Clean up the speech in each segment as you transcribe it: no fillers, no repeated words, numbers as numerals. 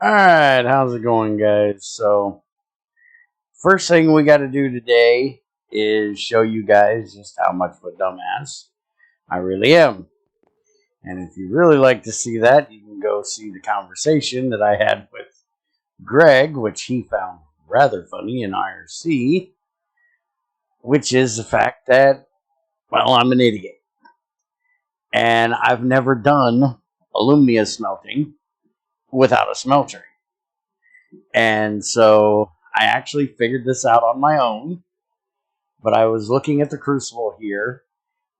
Alright, how's it going, guys? So, first thing we got to do today is show you guys just how much of a dumbass I really am. And if you really like to see that, you can go see the conversation that I had with Greg, which he found rather funny in IRC, which is the fact that, well, I'm an idiot. And I've never done alumina smelting without a smelter. And so I actually figured this out on my own, but I was looking at the crucible here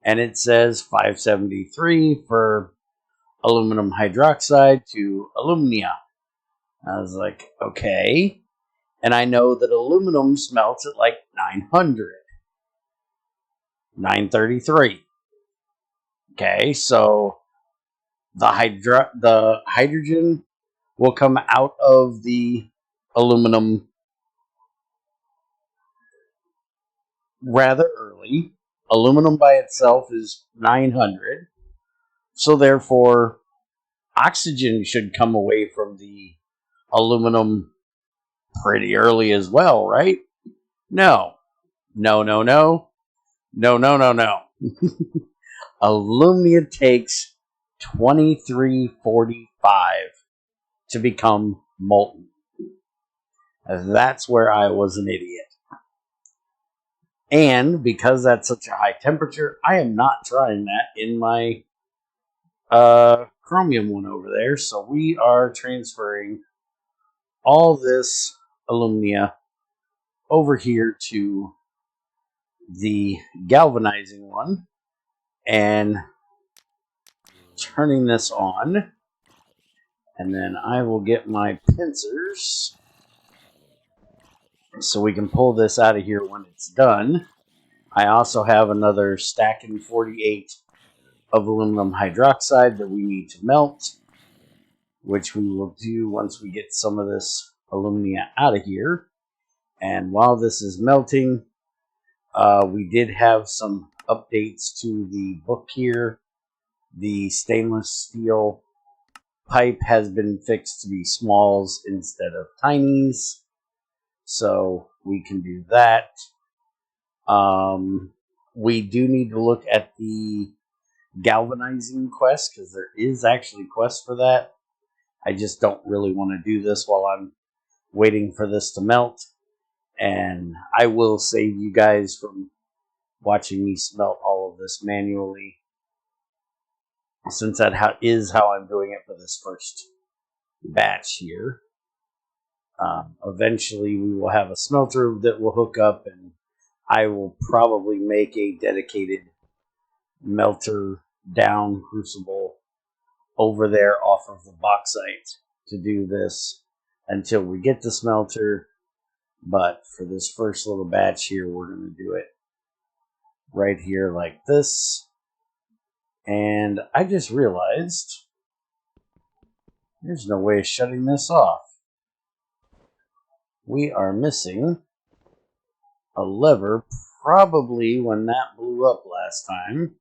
and it says 573 for aluminum hydroxide to alumina. I was like, okay. And I know that aluminum smelts at like 900, 933. Okay, so the hydrogen will come out of the aluminum rather early. Aluminum by itself is 900. So therefore, oxygen should come away from the aluminum pretty early as well, right? No. No, no, no. No, no, no, no. Alumina takes 2345 to become molten. That's where I was an idiot. And because that's such a high temperature, I am not trying that in my chromium one over there. So we are transferring all this alumina over here to the galvanizing one and turning this on. And then I will get my pincers so we can pull this out of here when it's done. I also have another stack and 48 of aluminum hydroxide that we need to melt, which we will do once we get some of this alumina out of here. And while this is melting, we did have some updates to the book here. The stainless steel pipe has been fixed to be smalls instead of tinies, so we can do that. We do need to look at the galvanizing quest because there is actually quest for that. I just don't really want to do this while I'm waiting for this to melt, and I will save you guys from watching me smelt all of this manually, since that is how I'm doing it for this first batch here. Eventually, we will have a smelter that will hook up, and I will probably make a dedicated melter down crucible over there off of the bauxite to do this until we get the smelter. But for this first little batch here, we're going to do it right here like this. And I just realized there's no way of shutting this off. We are missing a lever, probably when that blew up last time.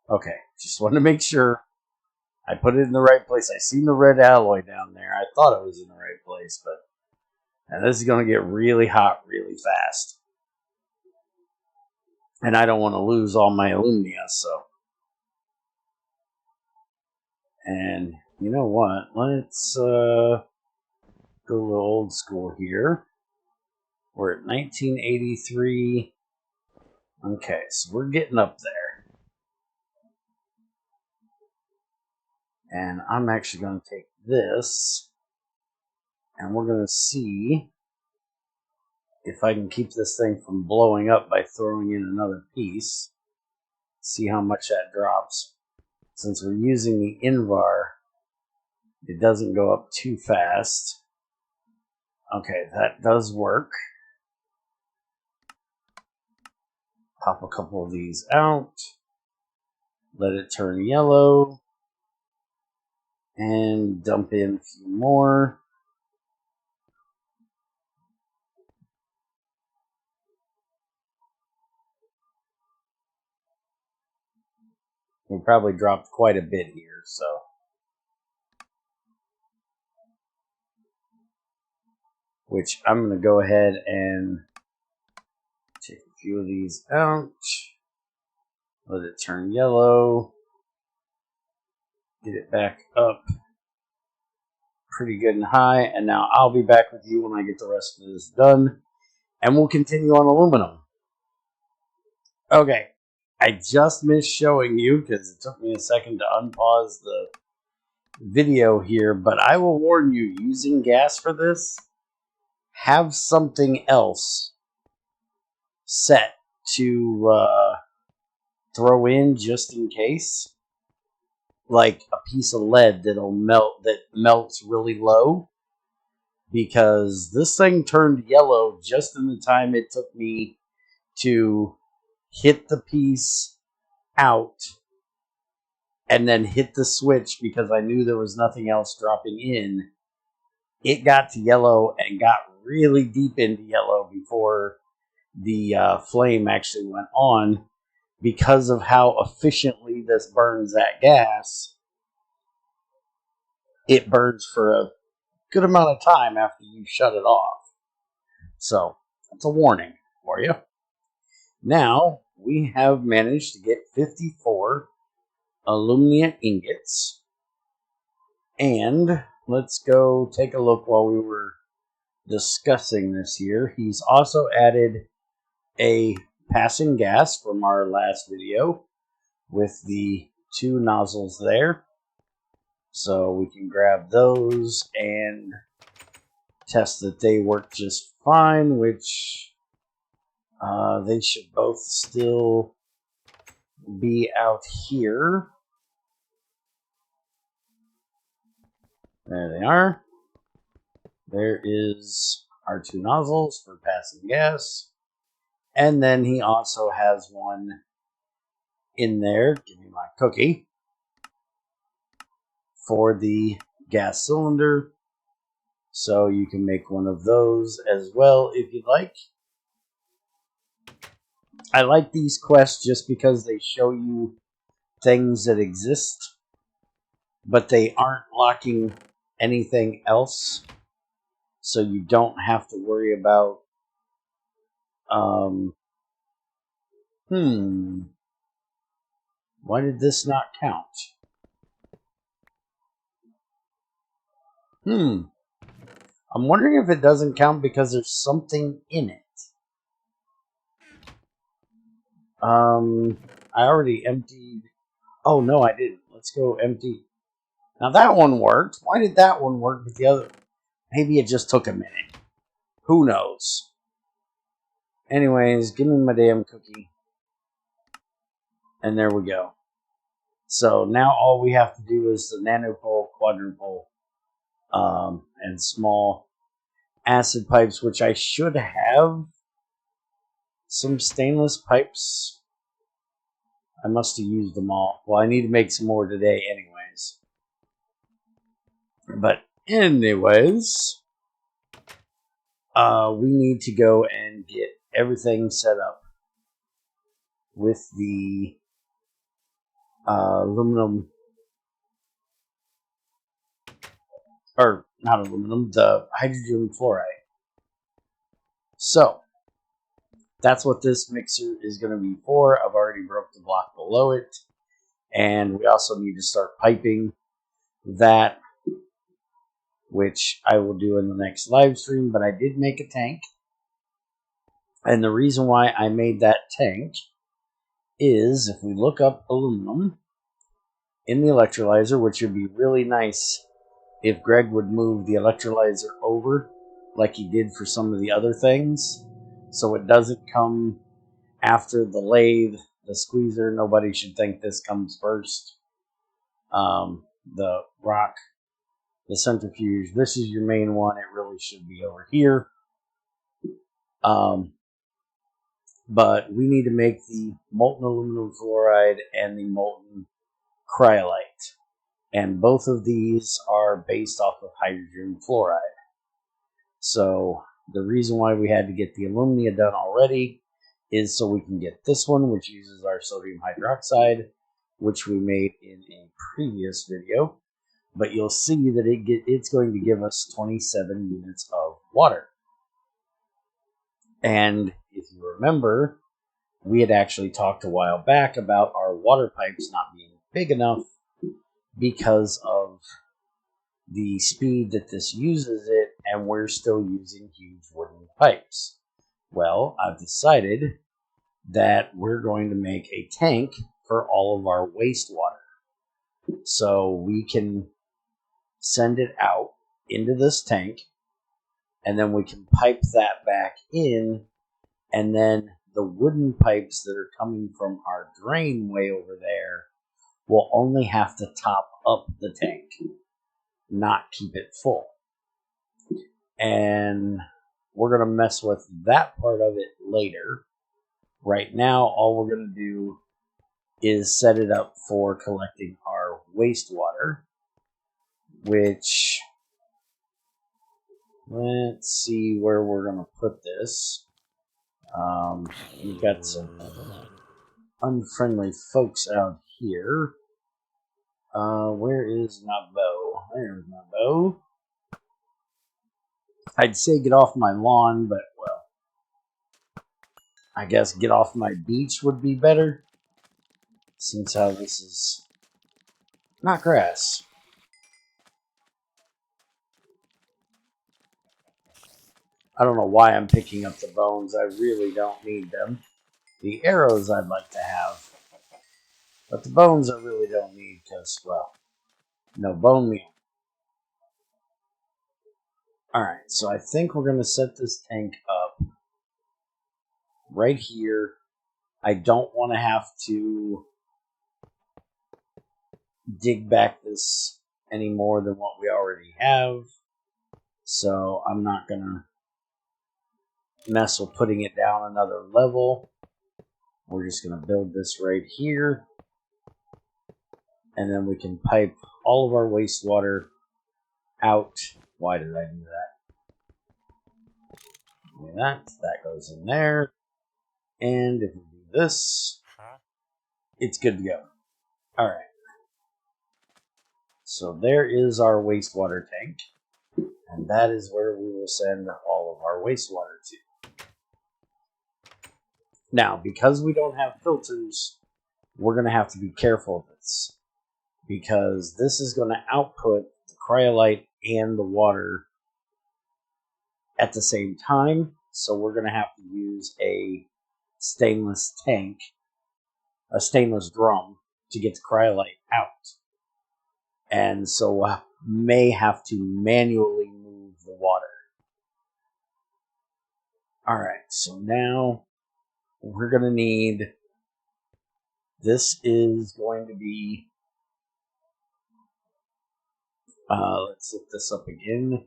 Okay, just wanted to make sure I put it in the right place. I seen the red alloy down there. I thought it was in the right place, but and this is going to get really hot really fast. And I don't want to lose all my alumina, so. And you know what? Let's go a little old school here. We're at 1983. Okay, so we're getting up there. And I'm actually going to take this, and we're going to see if I can keep this thing from blowing up by throwing in another piece. See how much that drops. Since we're using the Invar, it doesn't go up too fast. Okay, that does work. Pop a couple of these out. Let it turn yellow. And dump in a few more. We probably dropped quite a bit here, so. which I'm going to go ahead and take a few of these out. Let it turn yellow. Get it back up pretty good and high. And now I'll be back with you when I get the rest of this done. And we'll continue on aluminum. Okay. I just missed showing you because it took me a second to unpause the video here. But I will warn you, using gas for this, have something else set to throw in just in case. Like a piece of lead that'll melt, that melts really low, because this thing turned yellow just in the time it took me to hit the piece out and then hit the switch because I knew there was nothing else dropping in. It got to yellow and got really deep into yellow before the flame actually went on. Because of how efficiently this burns that gas, it burns for a good amount of time after you shut it off. So, that's a warning for you. Now, we have managed to get 54 aluminum ingots. And let's go take a look while we were discussing this here. He's also added a passing gas from our last video with the 2 nozzles there. So we can grab those and test that they work just fine, which they should both still be out here. There they are. There is our 2 nozzles for passing gas. And then he also has one in there, give me my cookie, for the gas cylinder. So you can make one of those as well if you'd like. I like these quests just because they show you things that exist, but they aren't locking anything else. So you don't have to worry about why did this not count? I'm wondering if it doesn't count because there's something in it. I already emptied. Oh, no, I didn't. Let's go empty. Now that one worked. Why did that one work with the other? Maybe it just took a minute. Who knows? Anyways, give me my damn cookie. And there we go. So now all we have to do is the nanopole, quadrupole, and small acid pipes, which I should have some stainless pipes. I must have used them all. Well, I need to make some more today anyways. But anyways, we need to go and get everything set up with the aluminum, or not aluminum, the hydrogen fluoride. So that's what this mixer is going to be for. I've already broke the block below it, and we also need to start piping that, which I will do in the next live stream. But I did make a tank, and the reason why I made that tank is if we look up aluminum in the electrolyzer, which would be really nice if Greg would move the electrolyzer over like he did for some of the other things, so it doesn't come after the lathe, the squeezer. Nobody should think this comes first. The rock, the centrifuge, this is your main one. It really should be over here. But we need to make the molten aluminum fluoride and the molten cryolite. And both of these are based off of hydrogen fluoride. So the reason why we had to get the alumina done already is so we can get this one, which uses our sodium hydroxide, which we made in a previous video. But you'll see that it's going to give us 27 units of water. And if you remember, we had actually talked a while back about our water pipes not being big enough because of the speed that this uses it, and we're still using huge wooden pipes. Well, I've decided that we're going to make a tank for all of our wastewater. So we can send it out into this tank, and then we can pipe that back in, and then the wooden pipes that are coming from our drain way over there will only have to top up the tank, not keep it full. And we're going to mess with that part of it later. Right now, all we're going to do is set it up for collecting our wastewater, which, let's see where we're going to put this. We've got some unfriendly folks out here. Where is my bow? There's my bow. I'd say get off my lawn, but, well, I guess get off my beach would be better, since how this is not grass. I don't know why I'm picking up the bones. I really don't need them. The arrows I'd like to have, but the bones I really don't need because, well, no bone meal. Alright, so I think we're going to set this tank up right here. I don't want to have to dig back this any more than what we already have. So I'm not going to mess with putting it down another level. We're just going to build this right here. And then we can pipe all of our wastewater out. Why did I do that? That goes in there. And if we do this, it's good to go. Alright. So there is our wastewater tank. And that is where we will send all of our wastewater to. Now, because we don't have filters, we're going to have to be careful of this. Because this is going to output the cryolite and the water at the same time. So we're going to have to use a stainless tank, a stainless drum, to get the cryolite out. And so I may have to manually move the water. Alright, so now we're going to need, this is going to be, let's look this up again.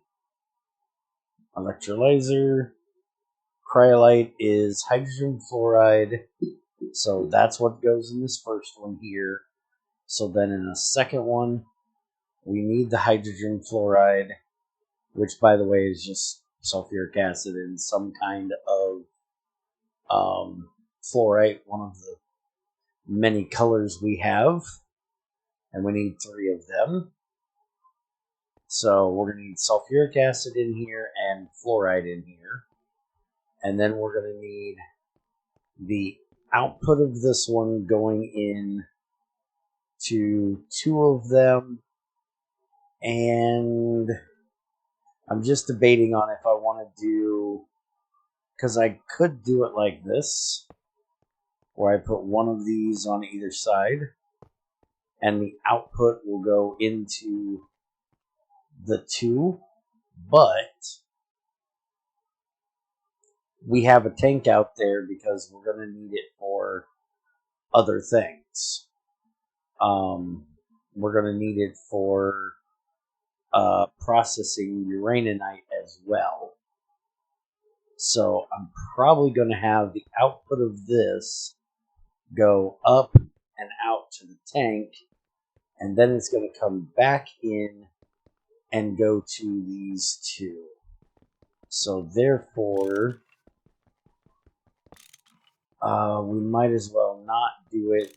Electrolyzer. Cryolite is hydrogen fluoride. So that's what goes in this first one here. So then in the second one, we need the hydrogen fluoride, which, by the way, is just sulfuric acid in some kind of fluorite, one of the many colors we have. And we need 3 of them. So we're going to need sulfuric acid in here and fluoride in here. And then we're going to need the output of this one going in to 2 of them. And I'm just debating on if I want to do, because I could do it like this, where I put one of these on either side, and the output will go into the 2, but we have a tank out there because we're going to need it for other things. We're going to need it for processing uraninite as well. So I'm probably going to have the output of this go up and out to the tank, and then it's going to come back in and go to these 2. So therefore, we might as well not do it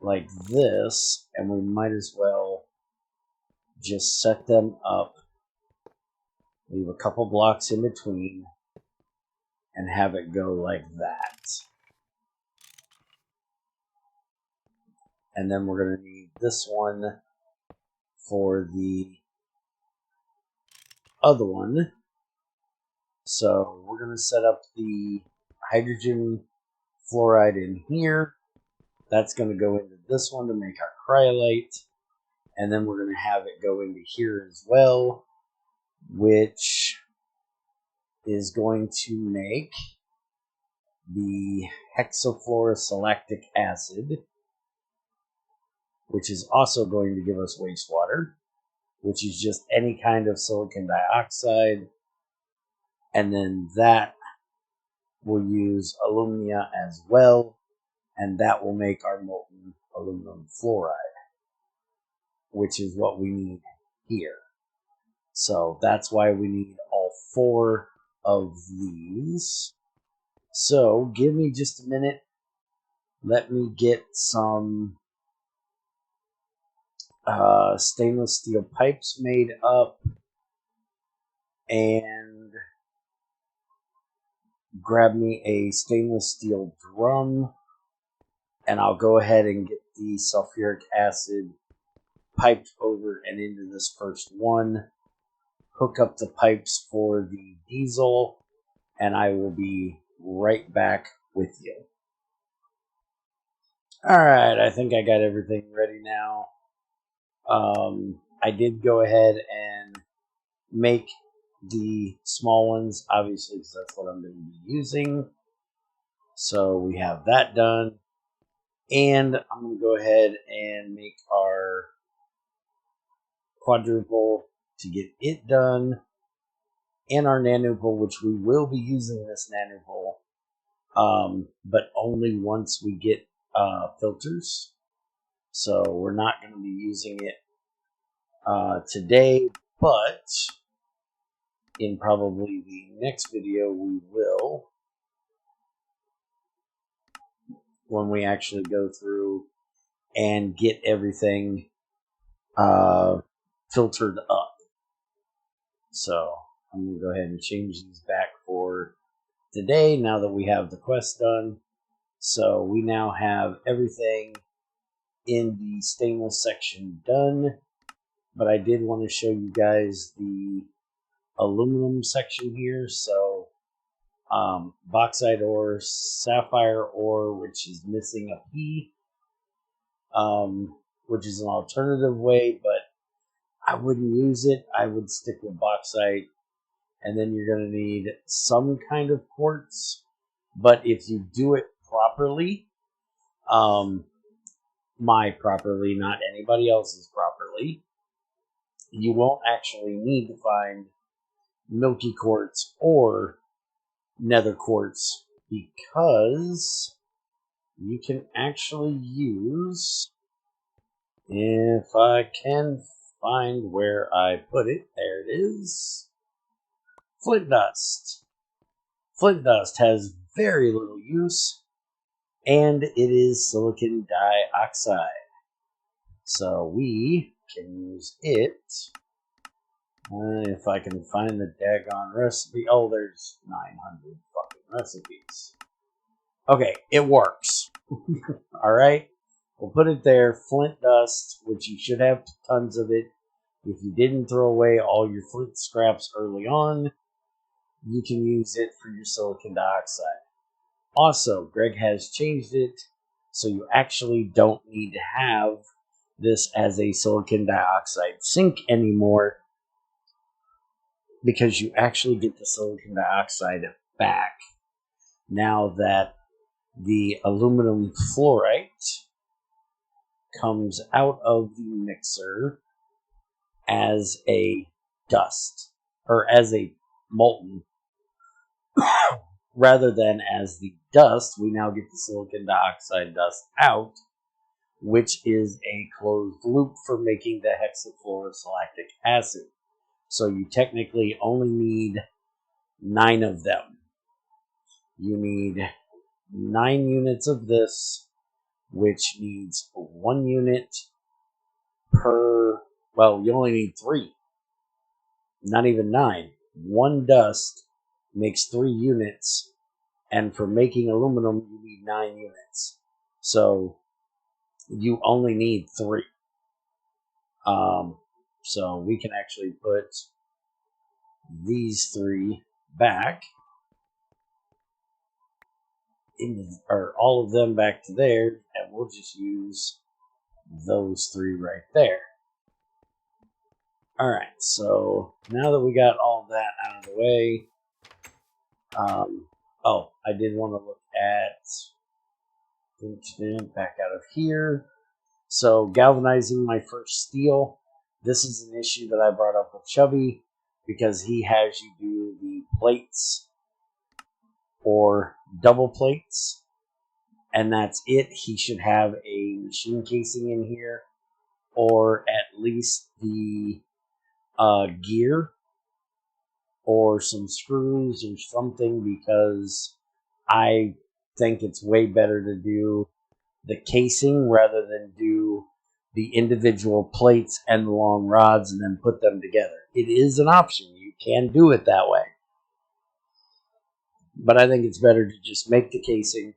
like this, and we might as well just set them up, leave a couple blocks in between, and have it go like that. And then we're going to need this one for the other one. So we're going to set up the hydrogen fluoride in here. That's going to go into this one to make our cryolite. And then we're going to have it go into here as well, which is going to make the hexafluorosilactic acid, which is also going to give us wastewater, which is just any kind of silicon dioxide. And then that will use alumina as well, and that will make our molten aluminum fluoride, which is what we need here. So that's why we need all 4 of these. So give me just a minute. Let me get some stainless steel pipes made up and grab me a stainless steel drum, and I'll go ahead and get the sulfuric acid piped over and into this first one, hook up the pipes for the diesel, and I will be right back with you. Alright, I think I got everything ready now. I did go ahead and make the small ones, obviously, because that's what I'm going to be using. So we have that done. And I'm going to go ahead and make our quadruple to get it done. And our nanopole, which we will be using this nanopole, but only once we get filters. So we're not going to be using it today, but in probably the next video we will, when we actually go through and get everything filtered up. So I'm going to go ahead and change these back for today now that we have the quest done. So we now have everything in the stainless section done, but I did want to show you guys the aluminum section here. So bauxite ore, sapphire ore, which is missing a P, which is an alternative way, but I wouldn't use it. I would stick with bauxite, and then you're going to need some kind of quartz, but if you do it properly, my properly, not anybody else's properly, you won't actually need to find milky quartz or nether quartz, because you can actually use, if I can find where I put it, there it is, flint dust. Flint dust has very little use, and it is silicon dioxide. So we can use it. If I can find the daggone recipe. Oh, there's 900 fucking recipes. Okay, it works. Alright, we'll put it there. Flint dust, which you should have tons of it. If you didn't throw away all your flint scraps early on, you can use it for your silicon dioxide. Also, Greg has changed it so you actually don't need to have this as a silicon dioxide sink anymore, because you actually get the silicon dioxide back now that the aluminum fluoride comes out of the mixer as a dust, or as a molten, rather than as the dust. We now get the silicon dioxide dust out, which is a closed loop for making the hexafluorosilactic acid. So you technically only need 9 of them. You need 9 units of this, which needs 1 unit per, well, you only need 3. Not even 9. 1 dust makes 3 units And for making aluminum, you need 9 units. So you only need 3. So we can actually put these 3 back, or all of them back to there, and we'll just use those 3 right there. Alright, so now that we got all that out of the way, oh, I did want to look at, back out of here. So galvanizing my first steel, this is an issue that I brought up with Chubby, because he has you do the plates or double plates, and that's it. He should have a machine casing in here, or at least the gear or some screws or something, because I think it's way better to do the casing rather than do the individual plates and the long rods and then put them together. It is an option. You can do it that way. But I think it's better to just make the casing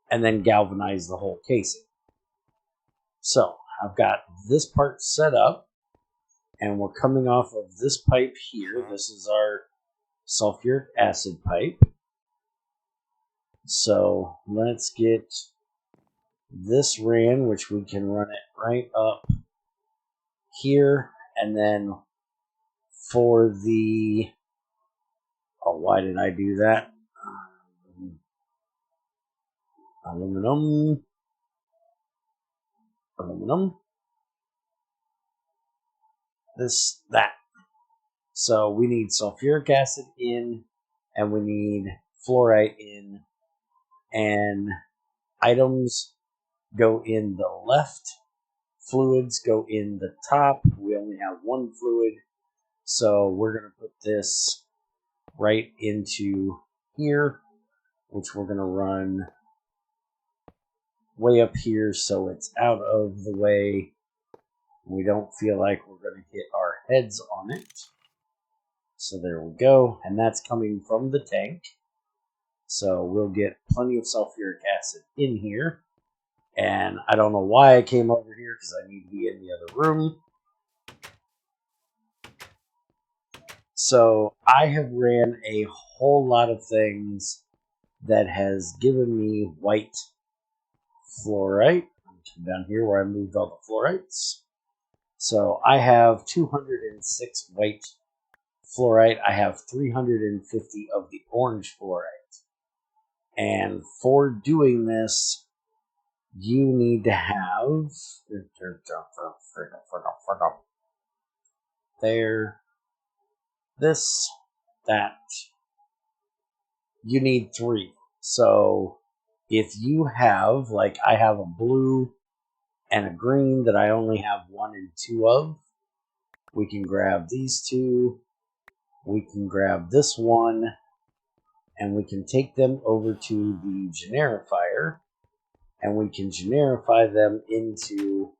and then galvanize the whole casing. So I've got this part set up, and we're coming off of this pipe here. This is our sulfuric acid pipe. So let's get this ran, which we can run it right up here, and then for the, oh, why did I do that? Aluminum, that. So we need sulfuric acid in, and we need fluoride in, and items go in the left, fluids go in the top. We only have 1 fluid, so we're going to put this right into here, which we're going to run way up here so it's out of the way. We don't feel like we're going to hit our heads on it. So there we go, and that's coming from the tank. So we'll get plenty of sulfuric acid in here. And I don't know why I came over here, because I need to be in the other room. So I have ran a whole lot of things that has given me white fluorite. Come down here where I moved all the fluorites. So I have 206 white fluorite. I have 350 of the orange fluorite. And for doing this, you need to have there, this, that. You need 3. So if you have, like I have a blue and a green that I only have 1 and 2 of, we can grab these 2, we can grab this one, and we can take them over to the generifier, and we can generify them into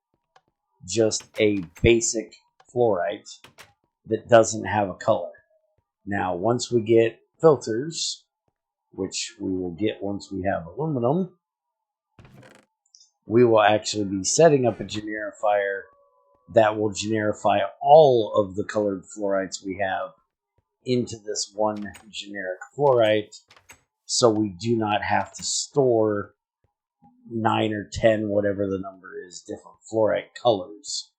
just a basic fluorite that doesn't have a color. Now, once we get filters, which we will get once we have aluminum, we will actually be setting up a generifier that will generify all of the colored fluorites we have into this one generic fluorite, so we do not have to store 9 or 10, whatever the number is, different fluorite colors.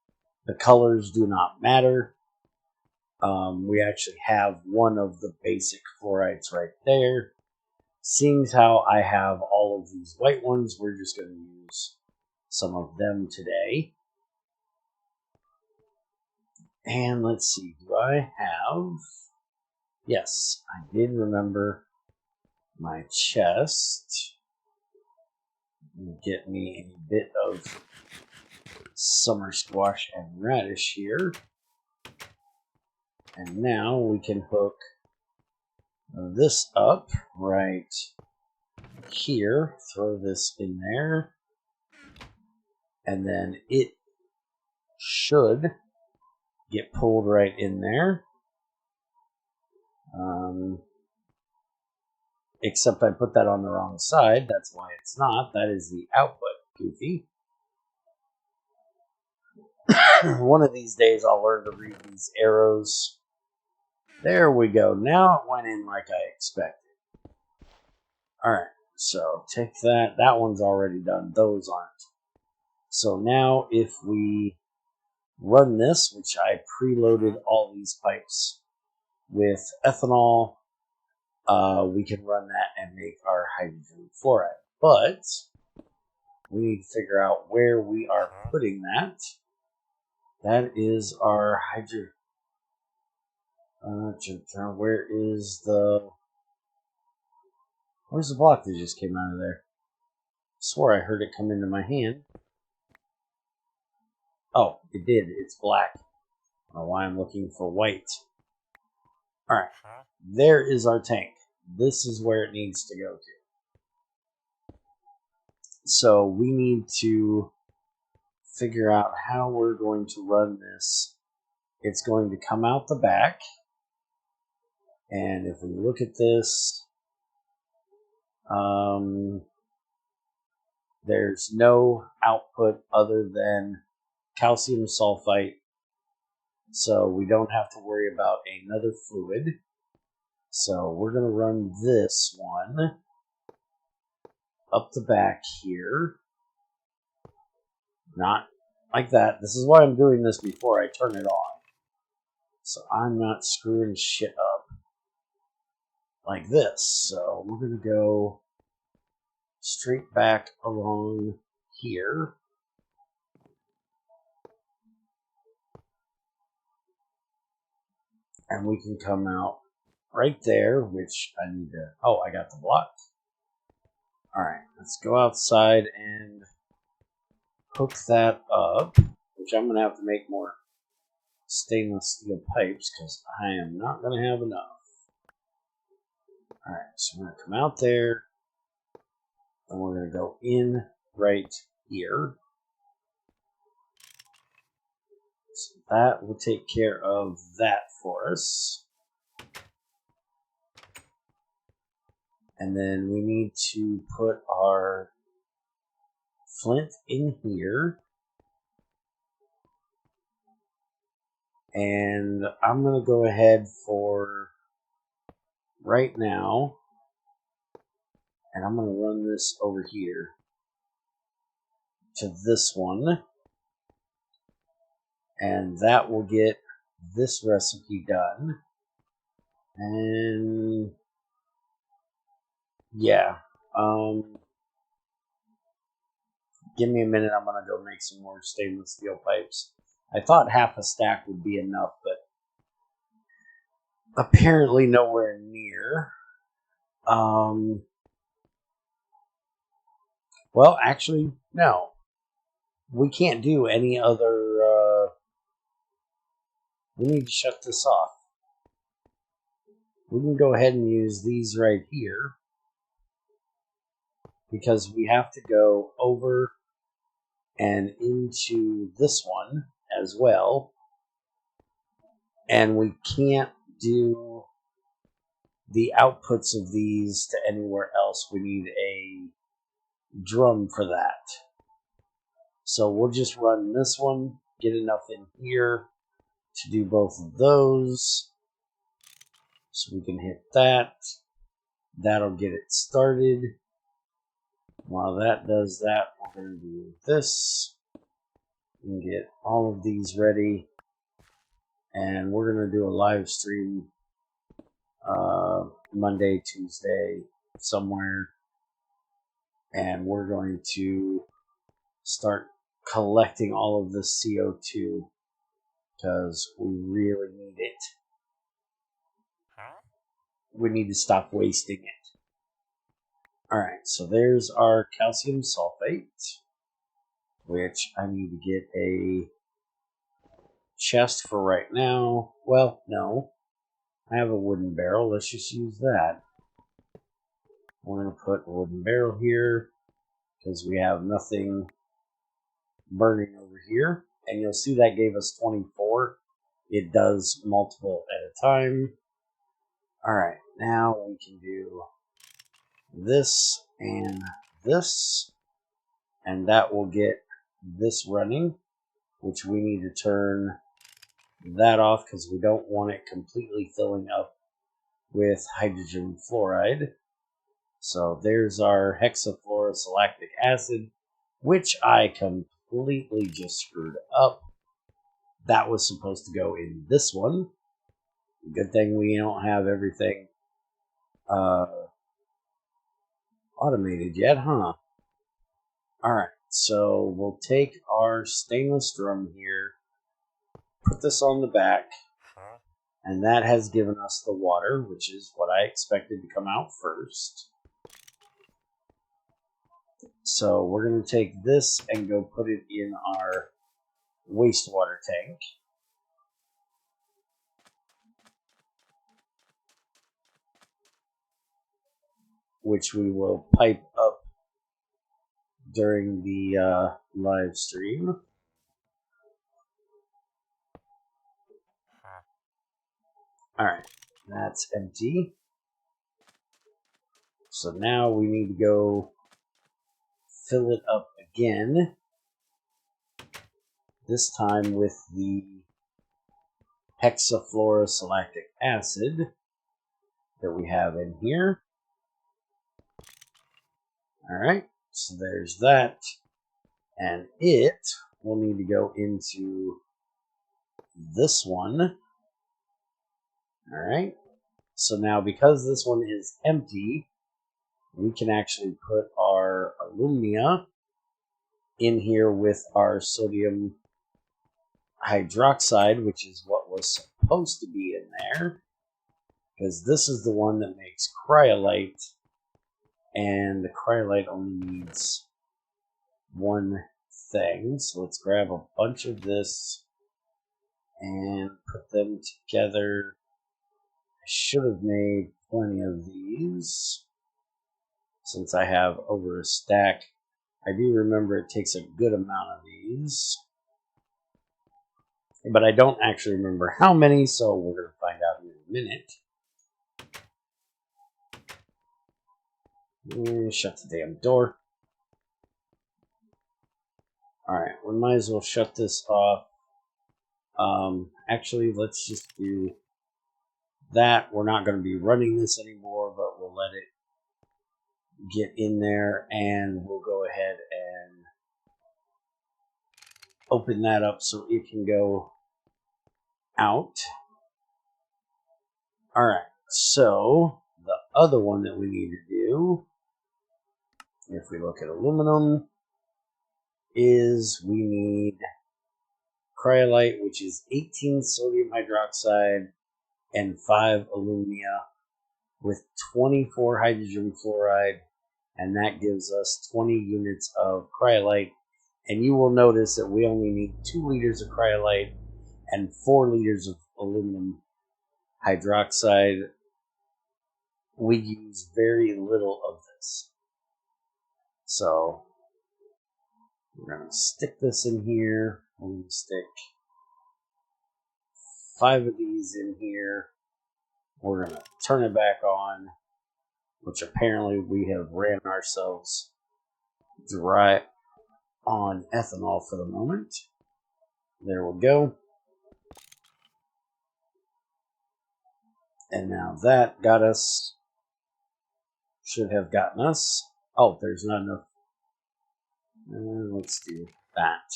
The colors do not matter. We actually have one of the basic fluorites right there. Seeing how I have all of these white ones, we're just going to use some of them today. And let's see, do I have... Yes, I did remember my chest. Get me a bit of summer squash and radish here. And now we can hook this up right here. Throw this in there. And then it should get pulled right in there. Except I put that on the wrong side. That's why it's not. That is the output, Goofy. One of these days I'll learn to read these arrows. There we go. Now it went in like I expected. Alright, so take that. That one's already done. Those aren't. So now if we run this, which I preloaded all these pipes with ethanol, we can run that and make our hydrogen fluoride. But we need to figure out where we are putting that. That is our hydrogen. Where's the block that just came out of there? I swore I heard it come into my hand. Oh, it did. It's black. I don't know why I'm looking for white. Alright. There is our tank. This is where it needs to go to. So we need to figure out how we're going to run this. It's going to come out the back. And if we look at this, there's no output other than calcium sulfite. So we don't have to worry about another fluid. So we're going to run this one up the back here. Not like that. This is why I'm doing this before I turn it on. So I'm not screwing shit up like this. So we're going to go straight back along here. And we can come out right there, which I need to... Oh, I got the block. Alright, let's go outside and hook that up, which I'm going to have to make more stainless steel pipes because I am not going to have enough. Alright, so we're going to come out there, and we're going to go in right here. So that will take care of that for us. And then we need to put our flint in here. And I'm going to go ahead for right now. And I'm going to run this over here to this one. And that will get this recipe done. And yeah, give me a minute. I'm going to go make some more stainless steel pipes. I thought half a stack would be enough, but apparently nowhere near. Well, actually, no. We can't do any other... we need to shut this off. We can go ahead and use these right here. Because we have to go over and into this one as well. And we can't do the outputs of these to anywhere else. We need a drum for that. So we'll just run this one, get enough in here to do both of those. So we can hit that. That'll get it started. While that does that, we're going to do this. We can get all of these ready. And we're going to do a live stream Monday, Tuesday, somewhere. And we're going to start collecting all of this CO2 because we really need it. We need to stop wasting it. Alright, so there's our calcium sulfate, which I need to get a chest for right now. Well, no. I have a wooden barrel. Let's just use that. We're going to put a wooden barrel here because we have nothing burning over here. And you'll see that gave us 24. It does multiple at a time. Alright, now we can do this and this, and that will get this running, which we need to turn that off because we don't want it completely filling up with hydrogen fluoride. So there's our hexafluorosalactic acid, which I completely just screwed up. That was supposed to go in this one. Good thing we don't have everything automated yet, huh? Alright, so we'll take our stainless drum here, put this on the back, and that has given us the water, which is what I expected to come out first. So we're going to take this and go put it in our wastewater tank. Which we will pipe up during the live stream. Alright, that's empty. So now we need to go fill it up again. This time with the hexafluorosalactic acid that we have in here. Alright, so there's that. And it will need to go into this one. Alright, so now because this one is empty, we can actually put our alumina in here with our sodium hydroxide, which is what was supposed to be in there, because this is the one that makes cryolite, and the cryolite only needs one thing. So let's grab a bunch of this and put them together. I should have made plenty of these since I have over a stack. I do remember it takes a good amount of these, but I don't actually remember how many, so we're going to find out in a minute. Shut the damn door. Alright, we might as well shut this off. Actually, let's just do that. We're not going to be running this anymore, but we'll let it get in there, and we'll go ahead and open that up so it can go out. Alright, so the other one that we need to do, if we look at aluminum, is we need cryolite, which is 18 sodium hydroxide and 5 alumina with 24 hydrogen fluoride, and that gives us 20 units of cryolite. And you will notice that we only need 2 liters of cryolite and 4 liters of aluminum hydroxide. We use very little of this. So we're going to stick this in here. I'm going to stick 5 of these in here. We're going to turn it back on, which apparently we have ran ourselves dry on ethanol for the moment. There we go. And now that got us, should have gotten us. Oh, there's not enough. Let's do that.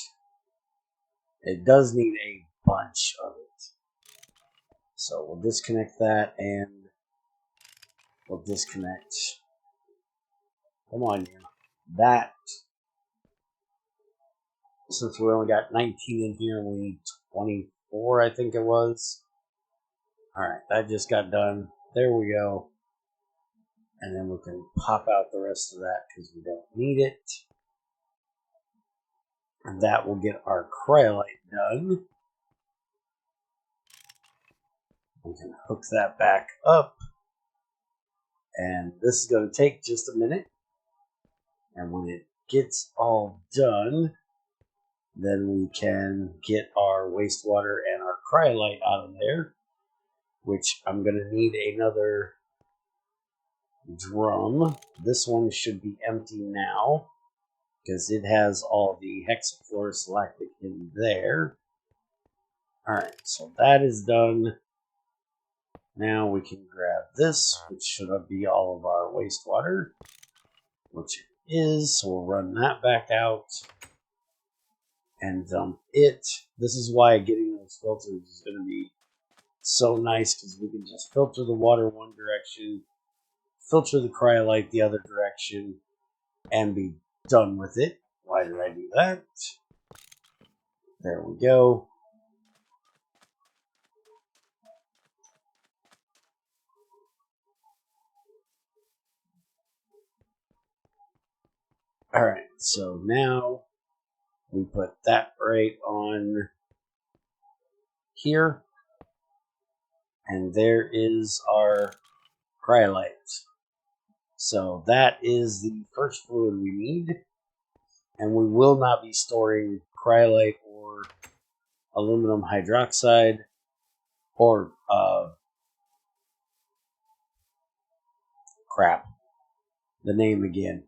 It does need a bunch of it. So we'll disconnect that, and we'll disconnect. Come on, you. That. Since we only got 19 in here, we need 24, I think it was. Alright, that just got done. There we go. And then we can pop out the rest of that because we don't need it. And that will get our cryolite done. We can hook that back up. And this is going to take just a minute. And when it gets all done, then we can get our wastewater and our cryolite out of there. Which I'm going to need another drum. This one should be empty now because it has all the hexafluorosilactic in there. Alright, so that is done. Now we can grab this, which should be all of our wastewater, which it is. So we'll run that back out and dump it. This is why getting those filters is going to be so nice, because we can just filter the water one direction, filter the cryolite the other direction, and be done with it. Why did I do that? There we go. Alright, so now we put that right on here. And there is our cryolite. So that is the first fluid we need. And we will not be storing cryolite or aluminum hydroxide or crap, the name again.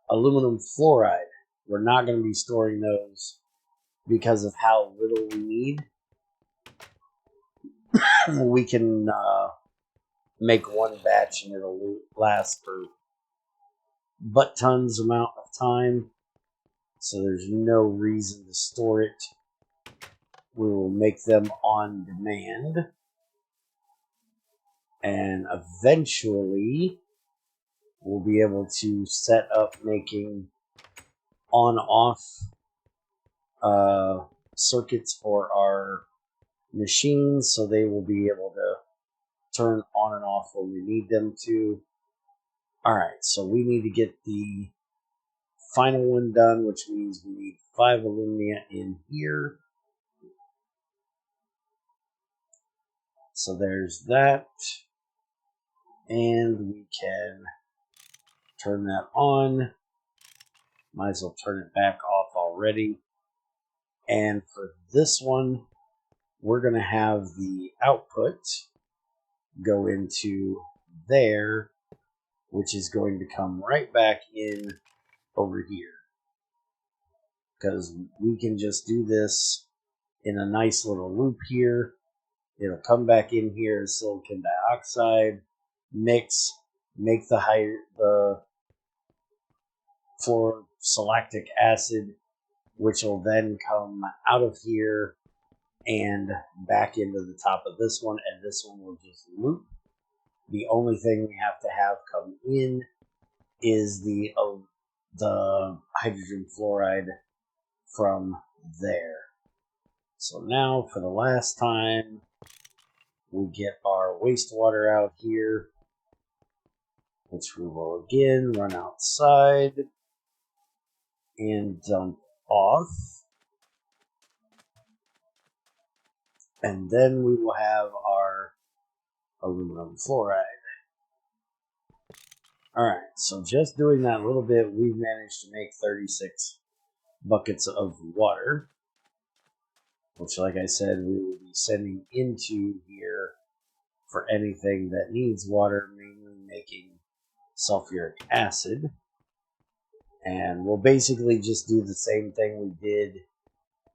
Aluminum fluoride. We're not going to be storing those because of how little we need. We can make one batch and it'll last for butt tons amount of time. So there's no reason to store it. We will make them on demand. And eventually we'll be able to set up making on-off circuits for our machines, so they will be able to turn on and off when we need them to. Alright, so we need to get the final one done, which means we need 5 alumina in here. So there's that. And we can turn that on. Might as well turn it back off already. And for this one, we're going to have the output go into there, which is going to come right back in over here. Because we can just do this in a nice little loop here. It'll come back in here as silicon dioxide, mix, make the fluorosilactic acid, which will then come out of here and back into the top of this one, and this one will just loop. The only thing we have to have come in is the hydrogen fluoride from there. So now, for the last time, we get our wastewater out here, which we will again run outside and dump off. And then we will have our aluminum fluoride. Alright, so just doing that little bit, we've managed to make 36 buckets of water, which, like I said, we will be sending into here for anything that needs water, mainly making sulfuric acid. And we'll basically just do the same thing we did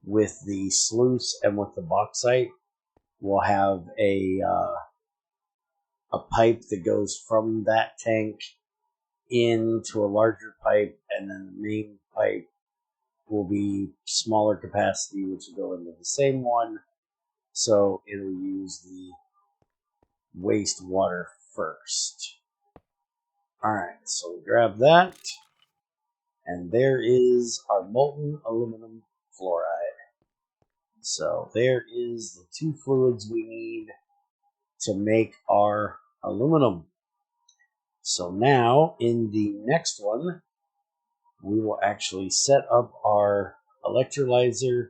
with the sluice and with the bauxite. We'll have a pipe that goes from that tank into a larger pipe, and then the main pipe will be smaller capacity, which will go into the same one. So it'll use the wastewater first. Alright, so we grab that, and there is our molten aluminum fluoride. So there is the 2 fluids we need to make our aluminum. So now, in the next one, we will actually set up our electrolyzer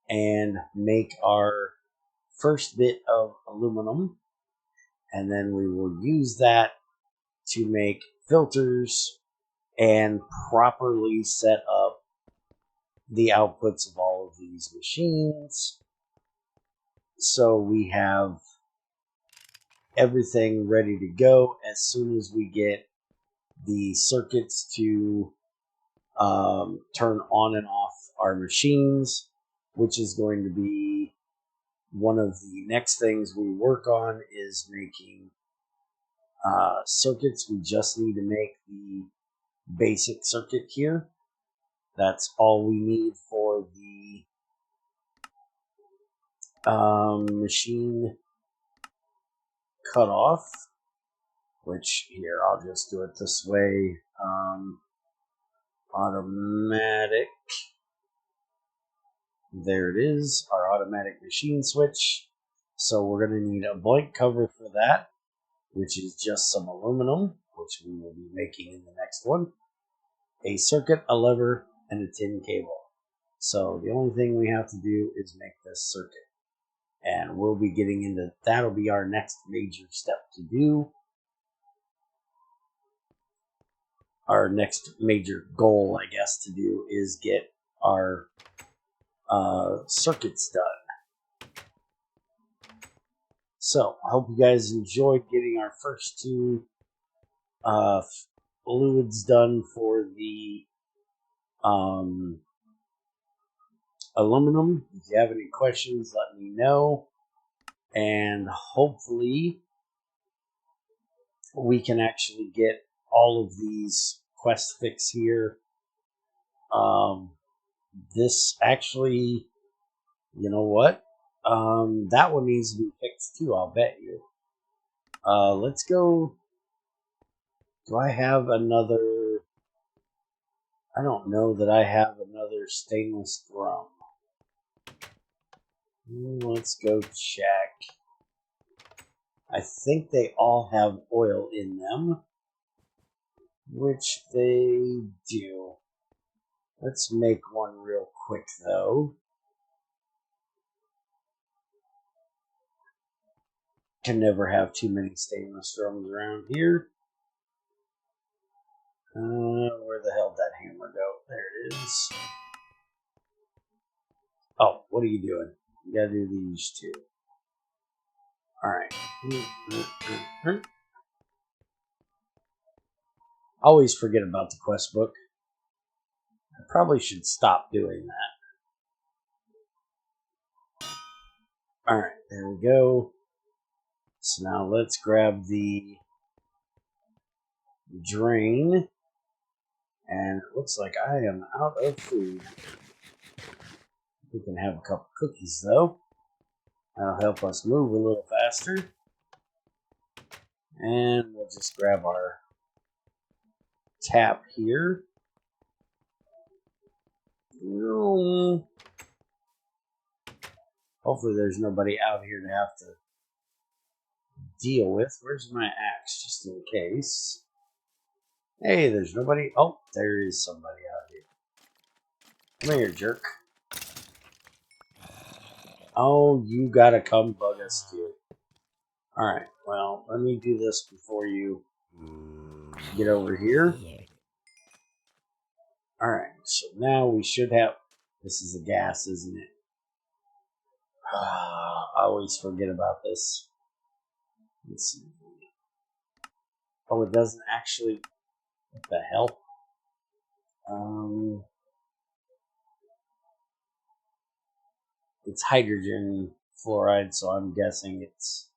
and make our first bit of aluminum, and then we will use that to make filters and properly set up the outputs of all of these machines, so we have everything ready to go as soon as we get the circuits to turn on and off our machines, which is going to be one of the next things we work on, is making circuits. We just need to make the basic circuit here. That's all we need for the machine cutoff, which here, I'll just do it this way. Automatic. There it is, our automatic machine switch. So we're going to need a blank cover for that, which is just some aluminum, which we will be making in the next one, a circuit, a lever, and a tin cable. So the only thing we have to do is make this circuit. And we'll be getting into, that'll be our next major step to do. Our next major goal, I guess, to do is get our circuits done. So, I hope you guys enjoyed getting our first two fluids done for the aluminum. If you have any questions, let me know. And hopefully we can actually get all of these quest fix here. This actually, you know what? That one needs to be fixed too, I'll bet you. Let's go. Do I have another? I don't know that I have another stainless drum. Let's go check. I think they all have oil in them, which they do. Let's make one real quick, though. Can never have too many stainless drums around here. Where the hell did that hammer go? There it is. Oh, what are you doing? You gotta do these two. Alright. Always forget about the quest book. I probably should stop doing that. Alright, there we go. So now let's grab the drain. And it looks like I am out of food. We can have a couple cookies, though. That'll help us move a little faster. And we'll just grab our tap here. Hopefully there's nobody out here to have to deal with. Where's my axe, just in case? Hey, there's nobody. Oh, there is somebody out here. Come here, jerk. Oh, you gotta come bug us too. Alright, well, let me do this before you get over here. Alright, so now we should have... This is a gas, isn't it? I always forget about this. Let's see. Oh, it doesn't actually... What the hell? It's hydrogen fluoride, so I'm guessing it's...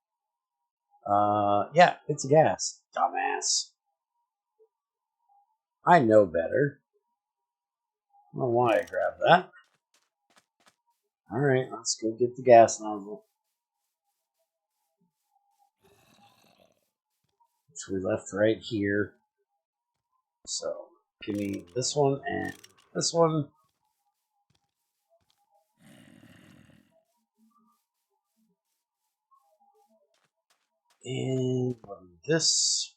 yeah, it's a gas. Dumbass. I know better. I don't know why I grabbed that. Alright, let's go get the gas nozzle. Which we left right here. So, give me this one and this one. And this.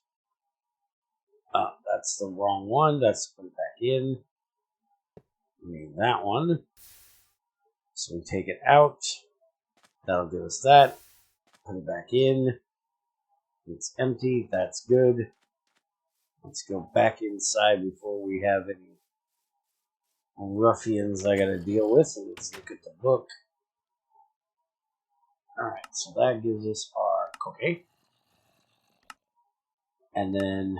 Oh, that's the wrong one. That's put it back in. We need that one. So we take it out. That'll give us that. Put it back in. It's empty. That's good. Let's go back inside before we have any ruffians I gotta deal with. So let's look at the book. Alright, so that gives us our cookie. And then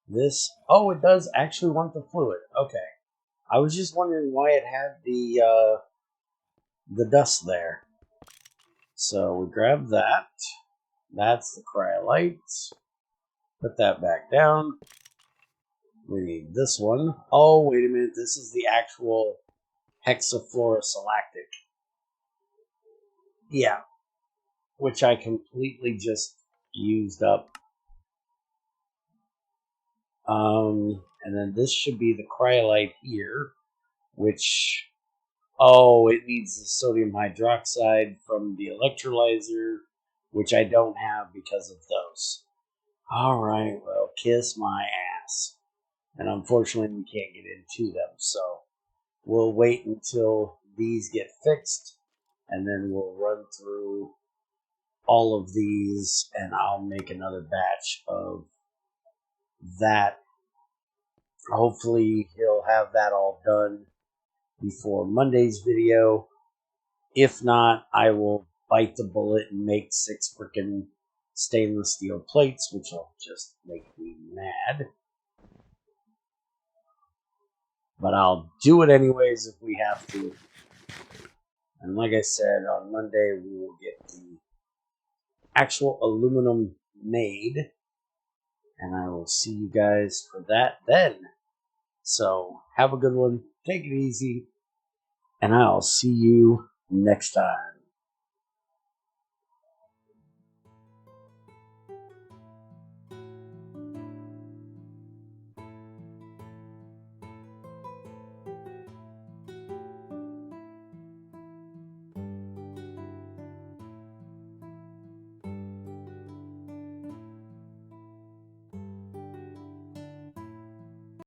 this, oh, it does actually want the fluid. Okay. I was just wondering why it had the dust there. So we grab that. That's the cryolite. Put that back down. We need this one. Oh, wait a minute. This is the actual hexafluorosalactic. Yeah. Which I completely just used up. And then this should be the cryolite here, which, oh, it needs the sodium hydroxide from the electrolyzer, which I don't have because of those. All right, well, kiss my ass. And unfortunately, we can't get into them, so we'll wait until these get fixed, and then we'll run through all of these, and I'll make another batch of that. Hopefully, he'll have that all done before Monday's video. If not, I will bite the bullet and make 6 freaking stainless steel plates, which will just make me mad. But I'll do it anyways if we have to. And like I said, on Monday we will get the actual aluminum made. And I will see you guys for that then. So, have a good one. Take it easy. And I'll see you next time.